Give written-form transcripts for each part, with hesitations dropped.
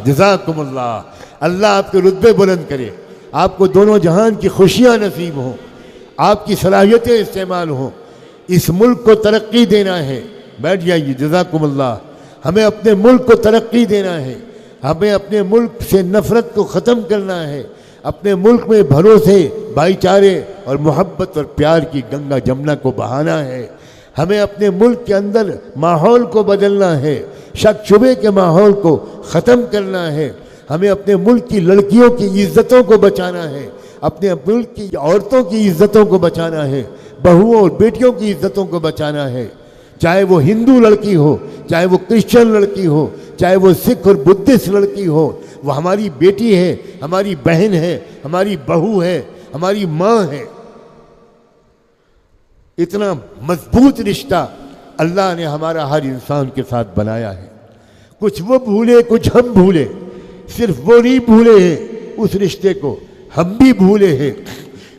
जज़ाकुमुल्लाह। अल्लाह आपके रुतबे बुलंद करे, आपको दोनों जहान की खुशियाँ नसीब हों, आपकी सलाहियतें इस्तेमाल हों, इस मुल्क को तरक्की देना है। बैठ जाइए, जज़ाकुमुल्लाह। हमें अपने मुल्क को तरक्की देना है, हमें अपने मुल्क से नफ़रत को ख़त्म करना है, अपने मुल्क में भरोसे, भाईचारे और मोहब्बत और प्यार की गंगा जमुना को बहाना है। हमें अपने मुल्क के अंदर माहौल को बदलना है, शक शुबे के माहौल को ख़त्म करना है। हमें अपने मुल्क की लड़कियों की इज़्ज़तों को बचाना है, अपने मुल्क की औरतों की इज़्ज़तों को बचाना है, बहुओं और बेटियों की इज़्ज़तों को बचाना है। चाहे वो हिंदू लड़की हो, चाहे वो क्रिश्चियन लड़की हो, चाहे वो सिख और बुद्धिस्ट लड़की हो, वो हमारी बेटी है, हमारी बहन है, हमारी बहू है, हमारी माँ है। इतना मजबूत रिश्ता अल्लाह ने हमारा हर इंसान के साथ बनाया है। कुछ वो भूले, कुछ हम भूले, सिर्फ वो नहीं भूले हैं उस रिश्ते को, हम भी भूले हैं।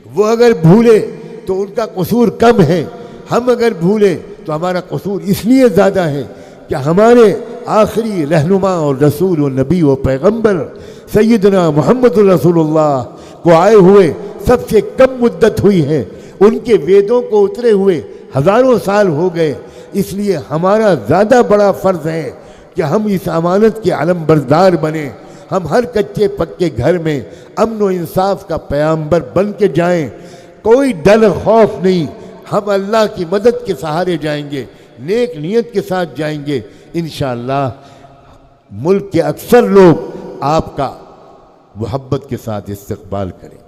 वो अगर भूले तो उनका कसूर कम है, हम अगर भूले तो हमारा कसूर इसलिए ज़्यादा है कि हमारे आखिरी रहनुमा और रसूल और नबी और पैगम्बर सैयदना मुहम्मद रसूलुल्लाह को आए हुए सबसे कम मुद्दत हुई है। उनके वेदों को उतरे हुए हज़ारों साल हो गए। इसलिए हमारा ज़्यादा बड़ा फ़र्ज़ है कि हम इस अमानत के अलमबरदार बने। हम हर कच्चे पक्के घर में अमन व इंसाफ का पैगंबर बन के जाएँ। कोई डर खौफ नहीं, हम अल्लाह की मदद के सहारे जाएंगे, नेक नियत के साथ जाएंगे। इंशाअल्लाह मुल्क के अक्सर लोग आपका मोहब्बत के साथ इस्तकबाल करें।